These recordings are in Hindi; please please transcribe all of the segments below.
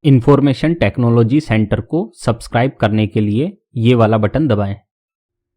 इंफॉर्मेशन टेक्नोलॉजी सेंटर को सब्सक्राइब करने के लिए ये वाला बटन दबाएं।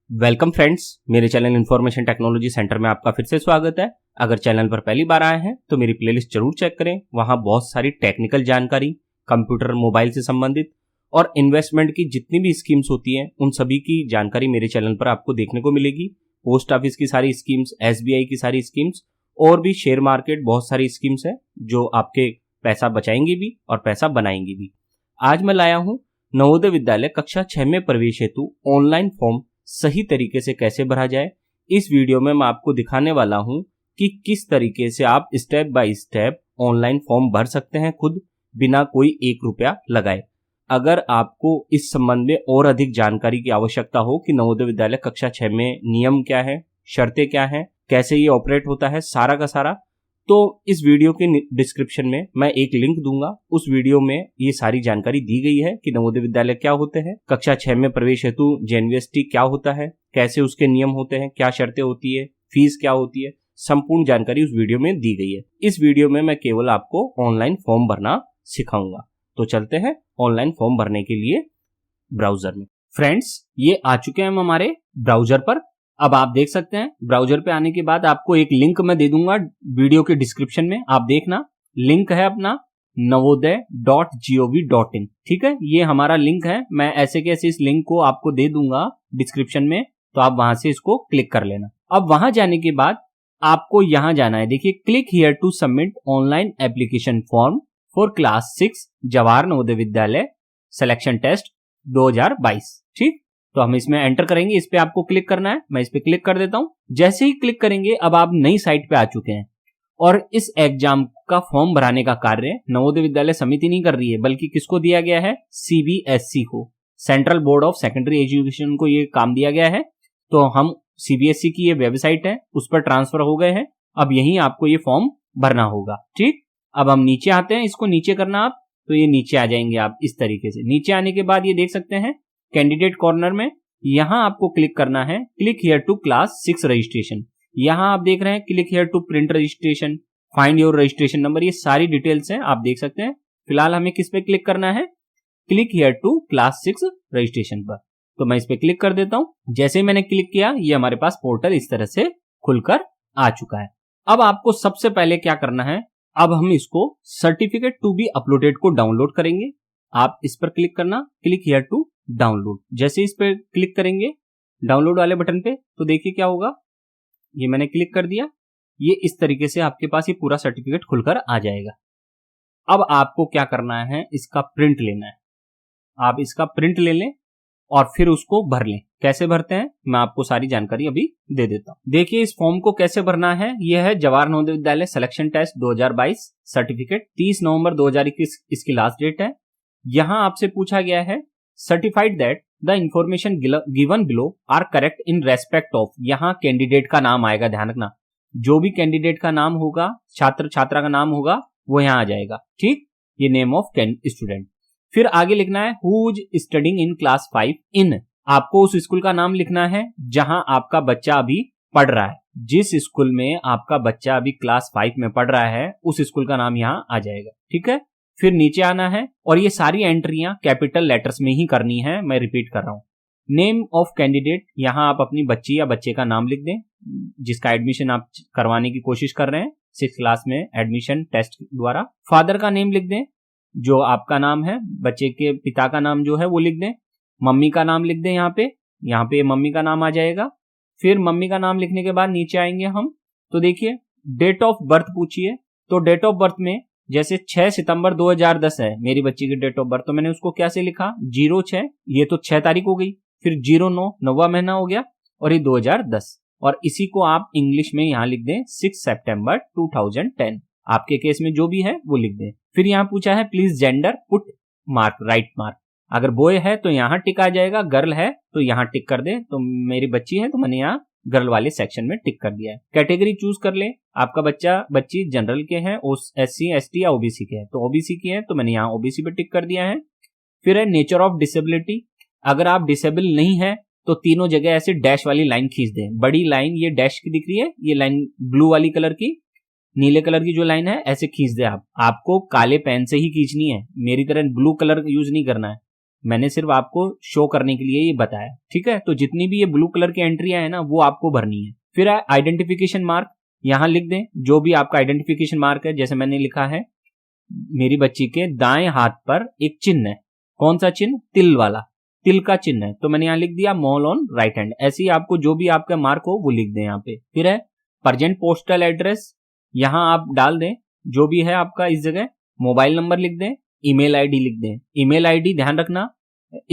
वेलकम फ्रेंड्स, मेरे चैनल इंफॉर्मेशन टेक्नोलॉजी सेंटर में आपका फिर से स्वागत है। अगर चैनल पर पहली बार आए हैं तो मेरी प्लेलिस्ट जरूर चेक करें। वहां बहुत सारी टेक्निकल जानकारी, कंप्यूटर मोबाइल से संबंधित और इन्वेस्टमेंट की जितनी भी स्कीम्स होती हैं उन सभी की जानकारी मेरे चैनल पर आपको देखने को मिलेगी। पोस्ट ऑफिस की सारी स्कीम्स, SBI की सारी स्कीम्स और भी शेयर मार्केट बहुत सारी स्कीम्स हैं जो आपके पैसा बचाएंगे भी और पैसा बनाएंगे भी। आज मैं लाया हूं नवोदय विद्यालय कक्षा 6 में प्रवेश हेतु ऑनलाइन फॉर्म सही तरीके से कैसे भरा जाए। इस वीडियो में मैं आपको दिखाने वाला हूं कि किस तरीके से आप step by step online form भर सकते हैं खुद, बिना कोई 1 रुपया लगाए। अगर आपको इस संबंध में और अधिक जानकारी की आवश्यकता हो कि नवोदय विद्यालय कक्षा 6 में नियम क्या है, शर्तें क्या है, कैसे ये ऑपरेट होता है, सारा का सारा, तो इस वीडियो के डिस्क्रिप्शन में मैं एक लिंक दूंगा। उस वीडियो में ये सारी जानकारी दी गई है कि नवोदय विद्यालय क्या होते हैं, कक्षा 6 में प्रवेश हेतु JNVST क्या होता है, कैसे उसके नियम होते हैं, क्या शर्तें होती है, फीस क्या होती है, संपूर्ण जानकारी उस वीडियो में दी गई है। इस वीडियो में मैं केवल आपको ऑनलाइन फॉर्म भरना सिखाऊंगा। तो चलते हैं ऑनलाइन फॉर्म भरने के लिए ब्राउजर में। फ्रेंड्स, ये आ चुके हैं हम हमारे ब्राउजर पर। अब आप देख सकते हैं ब्राउजर पे आने के बाद आपको एक लिंक मैं दे दूंगा वीडियो के डिस्क्रिप्शन में। आप देखना, लिंक है अपना navodaya.gov.in। ठीक है, ये हमारा लिंक है। मैं ऐसे कैसे इस लिंक को आपको दे दूंगा डिस्क्रिप्शन में, तो आप वहां से इसको क्लिक कर लेना। अब वहां जाने के बाद आपको यहां जाना है। देखिए, click here to submit online application form for class 6 Jawahar Navodaya Vidyalaya selection test 2022। ठीक, तो हम इसमें एंटर करेंगे। इस पे आपको क्लिक करना है। मैं इस पे क्लिक कर देता हूं। जैसे ही क्लिक करेंगे अब आप नई साइट पे आ चुके हैं और इस एग्जाम का फॉर्म भराने का कार्य नवोदय विद्यालय समिति नहीं कर रही है, बल्कि किसको दिया गया है? CBSE को, central board of secondary education को ये काम दिया गया है। तो हम CBSE की ये वेबसाइट है उस पर ट्रांसफर हो गए हैं। अब यहीं आपको ये फॉर्म भरना होगा। ठीक, अब हम नीचे आते हैं। इसको नीचे करना आप, तो ये नीचे आ जाएंगे आप इस तरीके से। नीचे आने के बाद ये देख सकते हैं कैंडिडेट कॉर्नर में, यहां आपको क्लिक करना है click here to class 6 registration. यहां आप देख रहे हैं click here to print registration, find your registration number, ये सारी डिटेल्स हैं, आप देख सकते हैं। फिलहाल हमें किस पे क्लिक करना है? Click here to class 6 registration पर। तो मैं इस पे क्लिक कर देता हूं। जैसे ही मैंने क्लिक किया, ये हमारे पास पोर्टल इस तरह से खुलकर आ चुका है। अब आपको सबसे पहले क्या करना है, अब हम इसको सर्टिफिकेट टू बी अपलोडेड को डाउनलोड करेंगे। आप इस पर क्लिक करना, क्लिक हियर टू डाउनलोड। जैसे इस पर क्लिक करेंगे डाउनलोड वाले बटन पे, तो देखिए क्या होगा। ये मैंने क्लिक कर दिया, ये इस तरीके से आपके पास ये पूरा सर्टिफिकेट खुलकर आ जाएगा। अब आपको क्या करना है, इसका प्रिंट लेना है। आप इसका प्रिंट ले लें और फिर उसको भर लें। कैसे भरते हैं मैं आपको सारी जानकारी अभी दे देता हूं। देखिए, इस फॉर्म को कैसे भरना है। यह है Jawahar Navodaya Vidyalaya selection test 2022 certificate. 30 नवंबर 2021 इसकी लास्ट डेट है। यहां आपसे पूछा गया है certified that the information given below are correct in respect of, यहां कैंडिडेट का नाम आएगा, ध्यान रखना। जो भी कैंडिडेट का नाम होगा, छात्र छात्रा का नाम होगा, वो यहां आ जाएगा। ठीक, ये नेम ऑफ स्टूडेंट। फिर आगे लिखना है who is studying in class 5 इन, आपको उस स्कूल का नाम लिखना है जहां आपका बच्चा अभी पढ़ रहा है। जिस स्कूल में आपका बच्चा अभी क्लास 5 में पढ़ रहा है उस स्कूल का नाम यहां आ जाएगा। ठीक है, फिर नीचे आना है और ये सारी एंट्रियां कैपिटल लेटर्स में ही करनी है। मैं रिपीट कर रहा हूं। नेम ऑफ कैंडिडेट, यहां आप अपनी बच्ची या बच्चे का नाम लिख दें जिसका एडमिशन आप करवाने की कोशिश कर रहे हैं 6th क्लास में एडमिशन टेस्ट द्वारा। फादर का नेम लिख दें जो आपका नाम है, बच्चे के पिता का नाम जो है वो लिख दें। मम्मी का नाम लिख दें, यहाँ पे मम्मी का नाम आ जाएगा। फिर मम्मी का नाम लिखने के बाद नीचे आएंगे हम, तो देखिए डेट ऑफ बर्थ पूछिए। तो डेट ऑफ बर्थ में जैसे 6 सितंबर 2010 है मेरी बच्ची की डेट ऑफ बर्थ, तो मैंने उसको कैसे लिखा 06, ये तो 6 तारीख हो गई। फिर 09 9वां महीना हो गया और ये 2010, और इसी को आप इंग्लिश में यहां लिख दें 6 सितंबर 2010। आपके केस में जो भी है वो लिख दें। फिर यहाँ पूछा है please gender put mark, right mark. अगर बॉय है तो यहाँ टिक आ जाएगा, गर्ल है तो यहाँ टिक कर दे। तो मेरी बच्ची है तो मैंने यहाँ गर्ल वाले सेक्शन में टिक कर दिया है। कैटेगरी चूज कर ले, आपका बच्चा बच्ची जनरल के हैं, SC ST या OBC के हैं, तो OBC की है तो मैंने यहाँ OBC पे टिक कर दिया है। फिर है नेचर ऑफ डिसेबिलिटी, अगर आप डिसेबल नहीं है तो तीनों जगह ऐसे डैश वाली लाइन खींच दें। बड़ी लाइन ये डैश की दिख रही है, ये लाइन ब्लू वाली कलर की, नीले कलर की जो लाइन है ऐसे खींच दे। आपको काले पेन से ही खींचनी है, मेरी तरह ब्लू कलर यूज नहीं करना है। मैंने सिर्फ आपको शो करने के लिए ये बताया, ठीक है। तो जितनी भी ये ब्लू कलर की एंट्रियां है ना वो आपको भरनी है। फिर आइडेंटिफिकेशन मार्क यहां लिख दें, जो भी आपका आइडेंटिफिकेशन मार्क है। जैसे मैंने लिखा है मेरी बच्ची के दाएं हाथ पर एक चिन्ह है, कौन सा चिन्ह, तिल वाला, तिल का चिन्ह है, तो मैंने यहाँ लिख दिया मॉल ऑन राइट हैंड। ऐसे ही आपको जो भी आपका मार्क हो वो लिख दें यहाँ पे। फिर है प्रेजेंट पोस्टल एड्रेस, यहाँ आप डाल दें जो भी है आपका इस जगह। मोबाइल नंबर लिख दें, ईमेल आईडी लिख दें। ईमेल आईडी ध्यान रखना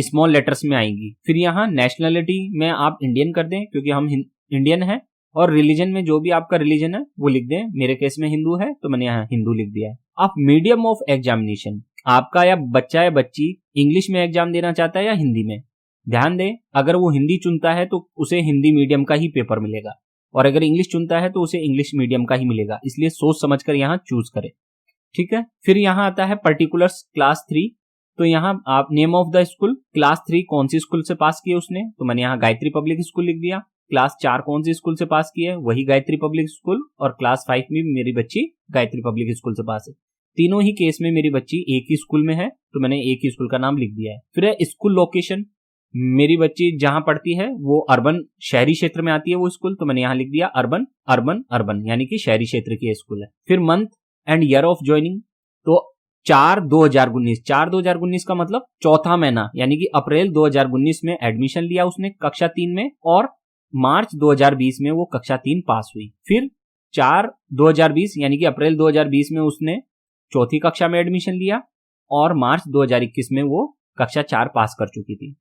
स्मॉल लेटर्स में आएगी। फिर यहाँ नेशनलिटी में आप इंडियन कर दें क्योंकि हम इंडियन है। और रिलीजन में जो भी आपका रिलीजन है वो लिख दें, मेरे केस में हिंदू है तो मैंने यहाँ हिंदू लिख दिया है। अब मीडियम ऑफ एग्जामिनेशन, आपका या बच्चा या बच्ची इंग्लिश में एग्जाम देना चाहता है या हिंदी में। ध्यान दें अगर वो हिंदी चुनता है तो उसे हिंदी मीडियम का ही पेपर मिलेगा, और अगर इंग्लिश चुनता है तो उसे इंग्लिश मीडियम का ही मिलेगा, इसलिए सोच समझकर यहाँ चूज करें, ठीक है। फिर यहाँ आता है पर्टिकुलर्स क्लास 3, तो यहाँ आप name of the school, class 3 कौन सी स्कूल से पास किया उसने, तो मैंने यहाँ गायत्री पब्लिक स्कूल लिख दिया। क्लास 4 कौन सी स्कूल से पास की है, वही गायत्री पब्लिक स्कूल, और क्लास 5 में मेरी बच्ची गायत्री पब्लिक स्कूल से पास है। तीनों ही केस में मेरी बच्ची एक ही स्कूल में है तो मैंने एक ही स्कूल का नाम लिख दिया है। फिर है स्कूल लोकेशन, मेरी बच्ची जहां पढ़ती है वो अर्बन शहरी क्षेत्र में आती है वो स्कूल, तो मैंने यहाँ लिख दिया अर्बन अर्बन अर्बन, यानी कि शहरी क्षेत्र की स्कूल है। फिर month and year of joining, तो 4/2019, 4/2019 का मतलब चौथा महीना, यानी कि अप्रैल 2019 में एडमिशन लिया उसने कक्षा 3 में, और मार्च 2020 में वो कक्षा 3 पास हुई। फिर 4/2020 यानी कि अप्रैल 2020 में उसने चौथी कक्षा में एडमिशन लिया, और मार्च 2021 में वो कक्षा 4 पास कर चुकी थी।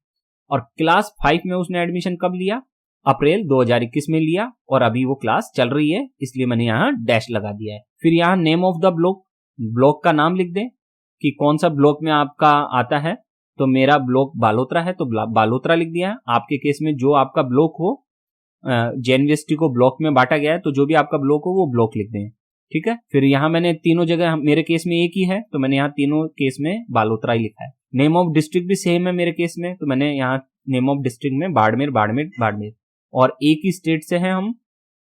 और क्लास 5 में उसने एडमिशन कब लिया, अप्रैल 2021 में लिया, और अभी वो क्लास चल रही है इसलिए मैंने यहाँ डैश लगा दिया है। फिर यहाँ name of the block, block का नाम लिख दें कि कौन सा ब्लॉक में आपका आता है, तो मेरा ब्लॉक बालोतरा है तो बालोतरा लिख दिया है। आपके केस में जो आपका ब्लॉक हो, जेएनवीएसटी को ब्लॉक में बांटा गया है तो जो भी आपका ब्लॉक हो वो ब्लॉक लिख दें, ठीक है। फिर यहाँ मैंने तीनों जगह, मेरे केस में एक ही है तो मैंने यहाँ तीनों केस में बालोतरा ही लिखा है। नेम ऑफ डिस्ट्रिक्ट भी सेम है मेरे केस में, तो मैंने यहाँ नेम ऑफ डिस्ट्रिक्ट में बाड़मेर बाड़मेर बाड़मेर, और एक ही स्टेट से हैं हम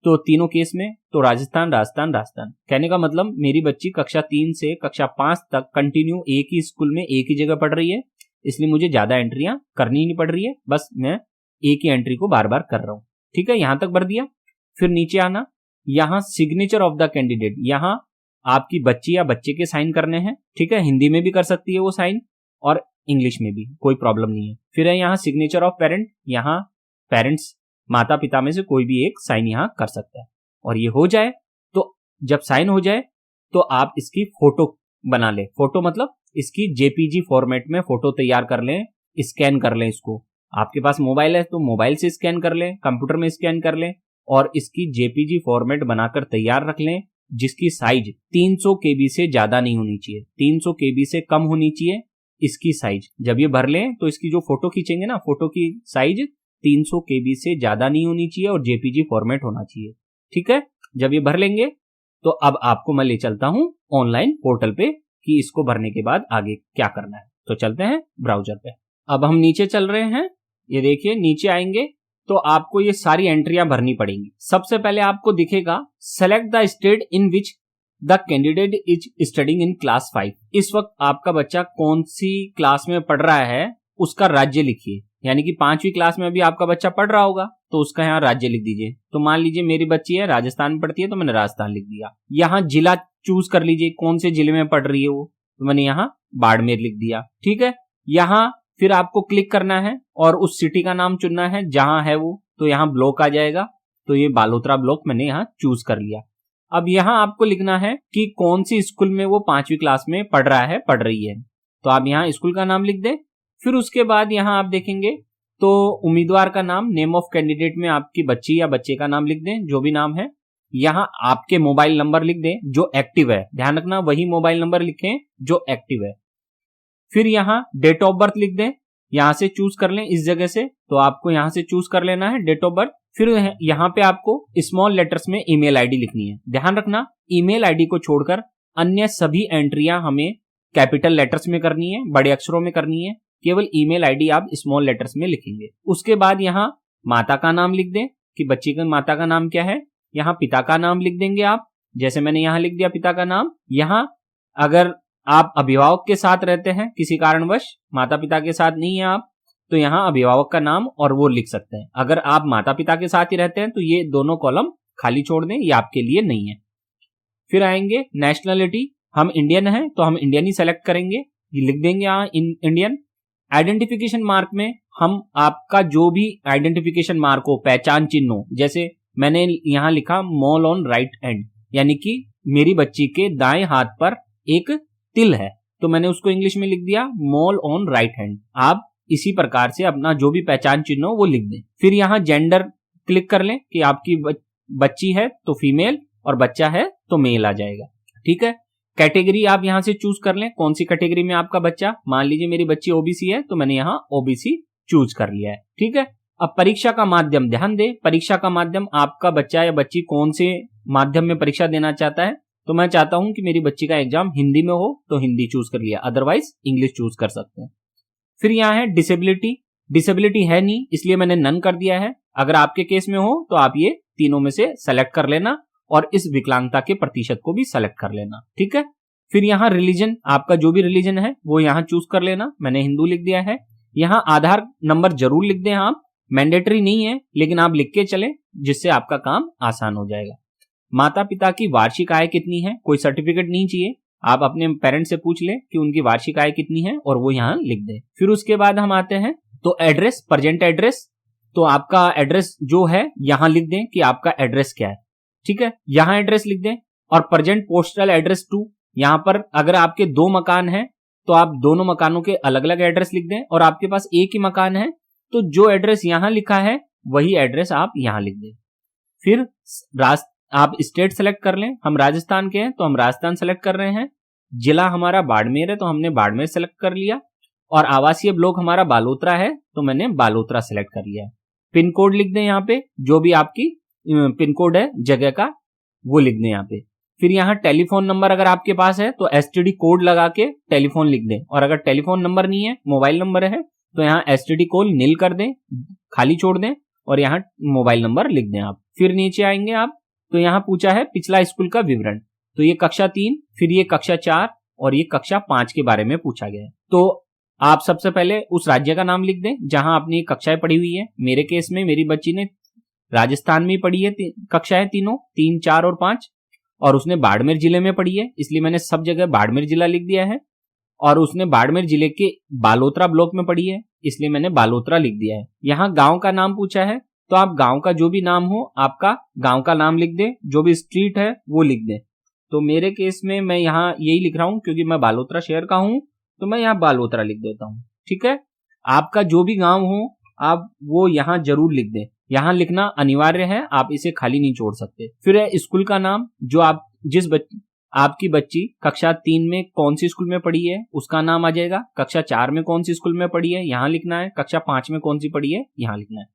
तो तीनों केस में तो राजस्थान राजस्थान राजस्थान। कहने का मतलब मेरी बच्ची कक्षा 3 से कक्षा 5 तक कंटिन्यू एक ही स्कूल में एक ही जगह पढ़ रही है, इसलिए मुझे ज्यादा एंट्रियां करनी नहीं पड़ रही है, बस मैं एक ही एंट्री को बार बार कर रहा हूँ, ठीक है। यहां तक भर दिया। फिर नीचे आना, यहाँ सिग्नेचर ऑफ द कैंडिडेट, यहाँ आपकी बच्ची या बच्चे के साइन करने हैं, ठीक है। हिंदी में भी कर सकती है वो साइन और इंग्लिश में भी, कोई प्रॉब्लम नहीं है। फिर है यहाँ सिग्नेचर ऑफ पेरेंट, यहाँ पेरेंट्स माता पिता में से कोई भी एक साइन यहाँ कर सकता है। और ये हो जाए तो जब साइन हो जाए तो आप इसकी फोटो बना लें, फोटो मतलब इसकी जेपीजी फॉर्मेट में फोटो तैयार कर लें, स्कैन कर लें इसको। आपके पास मोबाइल है तो मोबाइल से स्कैन कर लें, कंप्यूटर में स्कैन कर लें, और इसकी जेपीजी फॉर्मेट बनाकर तैयार रख लें, जिसकी साइज 300 KB से ज्यादा नहीं होनी चाहिए, 300 KB से कम होनी चाहिए इसकी साइज। जब ये भर लें तो इसकी जो फोटो खींचेंगे ना, फोटो की साइज 300 KB से ज्यादा नहीं होनी चाहिए और जेपीजी फॉर्मेट होना चाहिए, ठीक है। जब ये भर लेंगे तो अब आपको मैं ले चलता हूं ऑनलाइन पोर्टल पे कि इसको भरने के बाद आगे क्या करना है। तो चलते हैं ब्राउजर पे। अब हम नीचे चल रहे हैं, ये देखिए नीचे आएंगे तो आपको ये सारी एंट्रियां भरनी पड़ेंगी। सबसे पहले आपको दिखेगा select the state in which the candidate is studying in class 5। इस वक्त आपका बच्चा कौन सी क्लास में पढ़ रहा है उसका राज्य लिखिए, यानी कि 5वीं क्लास में अभी आपका बच्चा पढ़ रहा होगा तो उसका यहाँ राज्य लिख दीजिए। तो मान लीजिए मेरी बच्ची है राजस्थान में पढ़ती है तो मैंने राजस्थान लिख दिया। यहाँ जिला चूज कर लीजिए कौन से जिले में पढ़ रही है वो, तो मैंने यहाँ बाड़मेर लिख दिया, ठीक है। यहाँ फिर आपको क्लिक करना है और उस सिटी का नाम चुनना है जहां है वो, तो यहाँ ब्लॉक आ जाएगा, तो ये बालोतरा ब्लॉक मैंने यहाँ चूज कर लिया। अब यहाँ आपको लिखना है कि कौन सी स्कूल में वो 5वीं क्लास में पढ़ रहा है पढ़ रही है, तो आप यहाँ स्कूल का नाम लिख दें। फिर उसके बाद यहाँ आप देखेंगे तो उम्मीदवार का नाम, नेम ऑफ कैंडिडेट में आपकी बच्ची या बच्चे का नाम लिख दें, जो भी नाम है। यहाँ आपके मोबाइल नंबर लिख दें जो एक्टिव है, ध्यान रखना वही मोबाइल नंबर लिखें जो एक्टिव है। फिर यहाँ डेट ऑफ बर्थ लिख दें, यहां से चूज कर लें इस जगह से, तो आपको यहां से चूज कर लेना है डेट ऑफ बर्थ। फिर यहाँ पे आपको स्मॉल लेटर्स में ईमेल आईडी लिखनी है। ध्यान रखना ईमेल आईडी को छोड़कर अन्य सभी एंट्रियां हमें कैपिटल लेटर्स में करनी है, बड़े अक्षरों में करनी है, केवल ईमेल आईडी आप स्मॉल लेटर्स में लिखेंगे। उसके बाद यहाँ माता का नाम लिख दें कि बच्ची के माता का नाम क्या है, यहाँ पिता का नाम लिख देंगे आप, जैसे मैंने यहाँ लिख दिया पिता का नाम। यहाँ अगर आप अभिभावक के साथ रहते हैं किसी कारणवश, माता पिता के साथ नहीं है आप, तो यहाँ अभिभावक का नाम और वो लिख सकते हैं। अगर आप माता पिता के साथ ही रहते हैं तो ये दोनों कॉलम खाली छोड़ दें, ये आपके लिए नहीं है। फिर आएंगे नेशनलिटी, हम इंडियन हैं तो हम इंडियन ही सेलेक्ट करेंगे, ये लिख देंगे यहाँ इंडियन। आइडेंटिफिकेशन मार्क में हम आपका जो भी आइडेंटिफिकेशन मार्क हो, पहचान चिन्ह हो, जैसे मैंने यहाँ लिखा मोल ऑन राइट हैंड, यानी कि मेरी बच्ची के दाएं हाथ पर एक तिल है, तो मैंने उसको इंग्लिश में लिख दिया मोल ऑन राइट हैंड। आप इसी प्रकार से अपना जो भी पहचान चिन्ह हो वो लिख दें। फिर यहाँ जेंडर क्लिक कर लें कि आपकी बच्ची है तो फीमेल और बच्चा है तो मेल आ जाएगा। ठीक है, कैटेगरी आप यहां से चूज कर लें, कौन सी कैटेगरी में आपका बच्चा। मान लीजिए मेरी बच्ची ओबीसी है तो मैंने यहाँ ओबीसी चूज कर लिया है। ठीक है, अब परीक्षा का माध्यम ध्यान दें, परीक्षा का माध्यम आपका बच्चा या बच्ची कौन से माध्यम में परीक्षा देना चाहता है। तो मैं चाहता हूं कि मेरी बच्ची का एग्जाम हिंदी में हो तो हिंदी चूज कर लिया, अदरवाइज इंग्लिश चूज कर सकते हैं। फिर यहाँ है डिसेबिलिटी, डिसेबिलिटी है नहीं इसलिए मैंने नन कर दिया है। अगर आपके केस में हो तो आप ये तीनों में से सेलेक्ट कर लेना और इस विकलांगता के प्रतिशत को भी सेलेक्ट कर लेना। ठीक है, फिर यहाँ रिलीजन, आपका जो भी रिलीजन है वो यहाँ चूज कर लेना, मैंने हिंदू लिख दिया है। यहाँ आधार नंबर जरूर लिख दें आप, मैंडेटरी नहीं है लेकिन आप लिख के चले जिससे आपका काम आसान हो जाएगा। माता पिता की वार्षिक आय कितनी है, कोई सर्टिफिकेट नहीं चाहिए, आप अपने पेरेंट्स से पूछ लें कि उनकी वार्षिक आय कितनी है और वो यहाँ लिख दें। फिर उसके बाद हम आते हैं तो एड्रेस, प्रेजेंट एड्रेस, तो आपका एड्रेस जो है यहाँ लिख दें कि आपका एड्रेस क्या है। ठीक है, यहाँ एड्रेस लिख दें और प्रेजेंट पोस्टल एड्रेस टू, यहाँ पर अगर आपके 2 मकान हैं तो आप दोनों मकानों के अलग अलग एड्रेस लिख दें, और आपके पास एक ही मकान है तो जो एड्रेस यहाँ लिखा है वही एड्रेस आप यहाँ लिख दें। फिर आप स्टेट सेलेक्ट कर लें, हम राजस्थान के हैं तो हम राजस्थान सेलेक्ट कर रहे हैं। जिला हमारा बाड़मेर है तो हमने बाड़मेर सेलेक्ट कर लिया, और आवासीय ब्लॉक हमारा बालोतरा है तो मैंने बालोतरा सेलेक्ट कर लिया है। पिन कोड लिख दें यहाँ पे, जो भी आपकी पिन कोड है जगह का वो लिख दें यहाँ पे। फिर यहाँ टेलीफोन नंबर अगर आपके पास है तो एसटीडी कोड लगा के टेलीफोन लिख दें, और अगर टेलीफोन नंबर नहीं है मोबाइल नंबर है तो यहाँ एसटीडी कोड नील कर दें, खाली छोड़ दें और यहाँ मोबाइल नंबर लिख दें आप। फिर नीचे आएंगे आप तो यहाँ पूछा है पिछला स्कूल का विवरण, तो ये कक्षा 3, फिर ये कक्षा 4 और ये कक्षा 5 के बारे में पूछा गया है। तो आप सबसे पहले उस राज्य का नाम लिख दें जहां आपने कक्षाएं पढ़ी हुई है। मेरे केस में मेरी बच्ची ने राजस्थान में पढ़ी है कक्षाएं तीनों, 3, 4 और 5, और उसने बाड़मेर जिले में पढ़ी है इसलिए मैंने सब जगह बाड़मेर जिला लिख दिया है। और उसने बाड़मेर जिले के बालोतरा ब्लॉक में पढ़ी है इसलिए मैंने बालोतरा लिख दिया है। यहाँ गांव का नाम पूछा है तो आप गांव का जो भी नाम हो आपका गांव का नाम लिख दें, जो भी स्ट्रीट है वो लिख दें। तो मेरे केस में मैं यहाँ यही लिख रहा हूं क्योंकि मैं बालोतरा शहर का हूं तो मैं यहाँ बालोतरा लिख देता हूँ। ठीक है, आपका जो भी गांव हो आप वो यहाँ जरूर लिख दें, यहाँ लिखना अनिवार्य है, आप इसे खाली नहीं छोड़ सकते। फिर है स्कूल का नाम, जो आप आपकी बच्ची कक्षा 3 में कौन सी स्कूल में पढ़ी है उसका नाम आ जाएगा, कक्षा 4 में कौन सी स्कूल में पढ़ी है यहाँ लिखना है, कक्षा 5 में कौन सी पढ़ी है यहाँ लिखना है।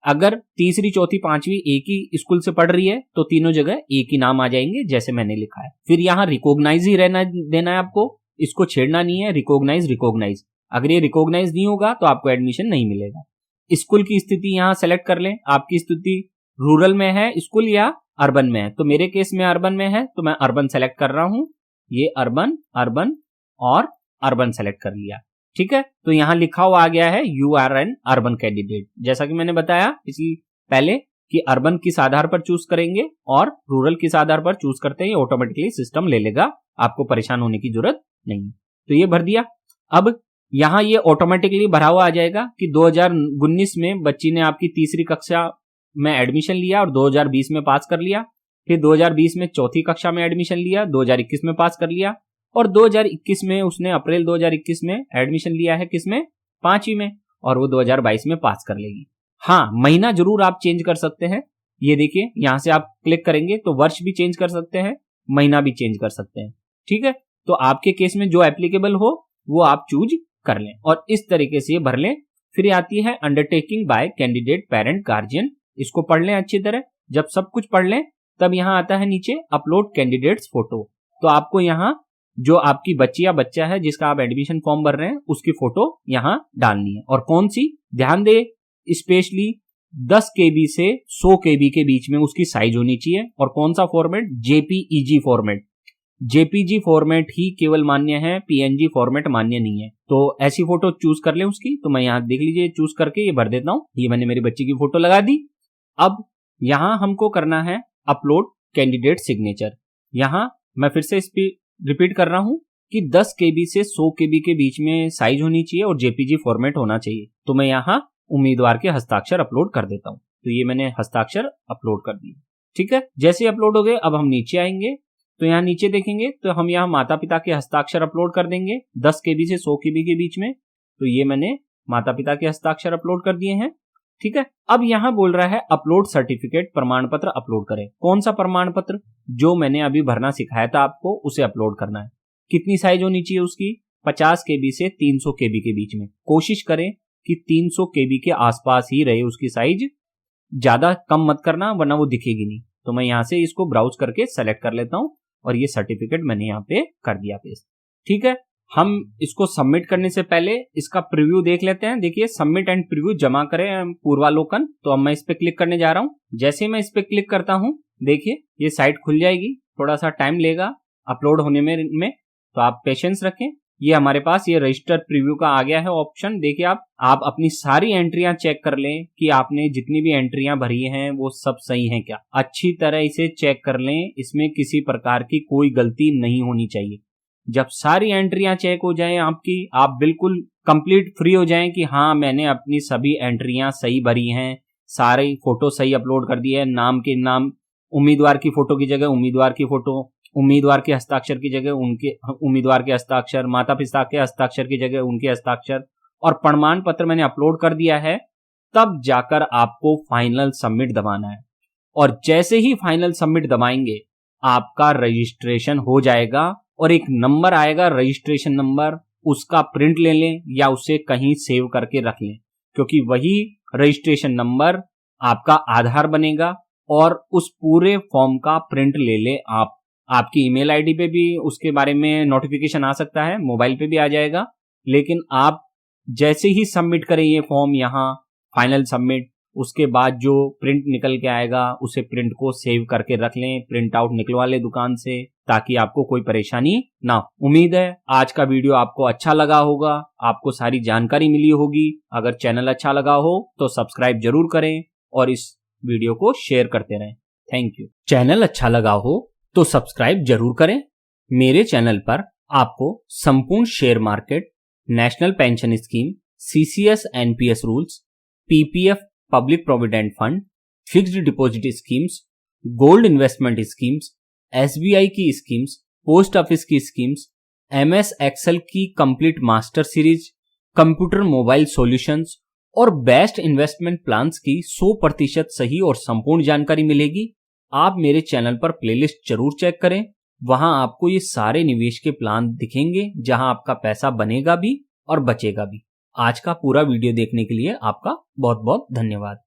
अगर तीसरी, चौथी, 5वीं एक ही स्कूल से पढ़ रही है तो तीनों जगह एक ही नाम आ जाएंगे जैसे मैंने लिखा है। फिर यहाँ रिकॉग्नाइज ही रहना देना है आपको, इसको छेड़ना नहीं है, रिकॉग्नाइज। अगर ये रिकॉग्नाइज नहीं होगा तो आपको एडमिशन नहीं मिलेगा। स्कूल की स्थिति यहाँ सेलेक्ट कर लें, आपकी स्थिति रूरल में है स्कूल या अर्बन में है, तो मेरे केस में अर्बन में है तो मैं अर्बन सेलेक्ट कर रहा हूं। ये अर्बन और अर्बन सेलेक्ट कर लिया। ठीक है, तो यहाँ लिखा हुआ आ गया है you are an urban candidate. जैसा कि मैंने बताया इसी पहले कि अर्बन किस आधार पर चूज करेंगे और रूरल किस आधार पर चूज करते हैं, ये ऑटोमेटिकली सिस्टम ले लेगा, आपको परेशान होने की जरूरत नहीं। तो ये भर दिया। अब यहाँ ये ऑटोमेटिकली भरा हुआ आ जाएगा कि 2019 में बच्ची ने आपकी तीसरी कक्षा में एडमिशन लिया और 2020 में पास कर लिया, फिर 2020 में चौथी कक्षा में एडमिशन लिया, 2021 में पास कर लिया, और 2021 में उसने अप्रैल 2021 में एडमिशन लिया है किसमें, 5वीं में, और वो 2022 में पास कर लेगी। हाँ, महीना जरूर आप चेंज कर सकते हैं, ये देखिए यहां से आप क्लिक करेंगे तो वर्ष भी चेंज कर सकते हैं, महीना भी चेंज कर सकते हैं। ठीक है, तो आपके केस में जो एप्लीकेबल हो वो आप चूज कर लें और इस तरीके से ये भर लें। फिर आती है undertaking bye candidate parent guardian, इसको पढ़ लें अच्छी तरह। जब सब कुछ पढ़ लें तब यहाँ आता है नीचे अपलोड कैंडिडेट्स फोटो, तो आपको यहाँ जो आपकी बच्ची या बच्चा है जिसका आप एडमिशन फॉर्म भर रहे हैं उसकी फोटो यहाँ डालनी है। और कौन सी, ध्यान दे स्पेशली 10 KB से 100 KB के बीच में उसकी साइज होनी चाहिए। और कौन सा format? JPEG format. JPG format ही केवल मान्य है, PNG फॉर्मेट मान्य नहीं है। तो ऐसी फोटो चूज कर ले उसकी। तो मैं यहाँ देख लीजिए चूज करके ये भर देता हूँ। ये मैंने मेरी बच्ची की फोटो लगा दी। अब यहाँ हमको करना है अपलोड कैंडिडेट सिग्नेचर। यहाँ मैं फिर से इस पे रिपीट कर रहा हूँ कि 10 KB से 100 KB के बीच में साइज होनी चाहिए और JPG फॉर्मेट होना चाहिए। तो मैं यहाँ उम्मीदवार के हस्ताक्षर अपलोड कर देता हूँ। तो ये मैंने हस्ताक्षर अपलोड कर दिए। ठीक है, जैसे अपलोड हो गए अब हम नीचे आएंगे। तो यहाँ नीचे देखेंगे तो हम यहाँ माता पिता के हस्ताक्षर अपलोड कर देंगे 10 KB से 100 KB के बीच में। तो ये मैंने माता पिता के हस्ताक्षर अपलोड कर दिए हैं। ठीक है, अब यहाँ बोल रहा है अपलोड सर्टिफिकेट, प्रमाण पत्र अपलोड करें। कौन सा प्रमाण पत्र? जो मैंने अभी भरना सिखाया था आपको, उसे अपलोड करना है। कितनी साइज होनी चाहिए उसकी? 50 KB से 300 KB के बीच में। कोशिश करें कि 300 KB के आसपास ही रहे उसकी साइज, ज्यादा कम मत करना वरना वो दिखेगी नहीं। तो मैं यहाँ से इसको ब्राउज करके सेलेक्ट कर लेता हूँ और ये सर्टिफिकेट मैंने यहाँ पे कर दिया पेस्ट। ठीक है, हम इसको सबमिट करने से पहले इसका प्रीव्यू देख लेते हैं। देखिए सबमिट एंड प्रीव्यू जमा करें पूर्वालोकन। तो अब मैं इस पे क्लिक करने जा रहा हूँ। जैसे मैं इस पे क्लिक करता हूँ देखिए ये साइट खुल जाएगी। थोड़ा सा टाइम लेगा अपलोड होने में, तो आप पेशेंस रखें। ये हमारे पास ये रजिस्टर प्रीव्यू का आ गया है ऑप्शन। देखिए आप अपनी सारी एंट्रियां चेक कर लें कि आपने जितनी भी एंट्रियां भरी हैं वो सब सही हैं क्या। अच्छी तरह इसे चेक कर लें, इसमें किसी प्रकार की कोई गलती नहीं होनी चाहिए। जब सारी एंट्रियां चेक हो जाएं आपकी, आप बिल्कुल कंप्लीट फ्री हो जाएं कि हाँ मैंने अपनी सभी एंट्रियां सही भरी हैं, सारे फोटो सही अपलोड कर दिए, नाम के नाम उम्मीदवार की फोटो की जगह उम्मीदवार की फोटो, उम्मीदवार के हस्ताक्षर की जगह उनके उम्मीदवार के हस्ताक्षर, माता पिता के हस्ताक्षर की जगह उनके हस्ताक्षर, और प्रमाण पत्र मैंने अपलोड कर दिया है, तब जाकर आपको फाइनल सबमिट दबाना है। और जैसे ही फाइनल सबमिट दबाएंगे आपका रजिस्ट्रेशन हो जाएगा और एक नंबर आएगा रजिस्ट्रेशन नंबर, उसका प्रिंट ले लें या उसे कहीं सेव करके रख लें, क्योंकि वही रजिस्ट्रेशन नंबर आपका आधार बनेगा। और उस पूरे फॉर्म का प्रिंट ले लें आप। आपकी ईमेल आईडी पे भी उसके बारे में नोटिफिकेशन आ सकता है, मोबाइल पे भी आ जाएगा। लेकिन आप जैसे ही सबमिट करें ये फॉर्म यहाँ फाइनल सबमिट, उसके बाद जो प्रिंट निकल के आएगा उसे प्रिंट को सेव करके रख लें, प्रिंट आउट निकलवा लें दुकान से, ताकि आपको कोई परेशानी ना हो। उम्मीद है आज का वीडियो आपको अच्छा लगा होगा, आपको सारी जानकारी मिली होगी। अगर चैनल अच्छा लगा हो तो सब्सक्राइब जरूर करें और इस वीडियो को शेयर करते रहें। Thank you. चैनल अच्छा लगा हो तो सब्सक्राइब जरूर करें। मेरे चैनल पर आपको संपूर्ण share market, national pension scheme, CCS NPS rules, PPF public provident fund, fixed deposit schemes, gold investment schemes, SBI की स्कीम्स, पोस्ट ऑफिस की स्कीम्स, MS एक्सेल की complete master series, computer mobile solutions और बेस्ट इन्वेस्टमेंट प्लान्स की 100% सही और संपूर्ण जानकारी मिलेगी। आप मेरे चैनल पर प्लेलिस्ट जरूर चेक करें, वहां आपको ये सारे निवेश के प्लान दिखेंगे जहां आपका पैसा बनेगा भी और बचेगा भी। आज का पूरा वीडियो देखने के लिए आपका बहुत बहुत धन्यवाद।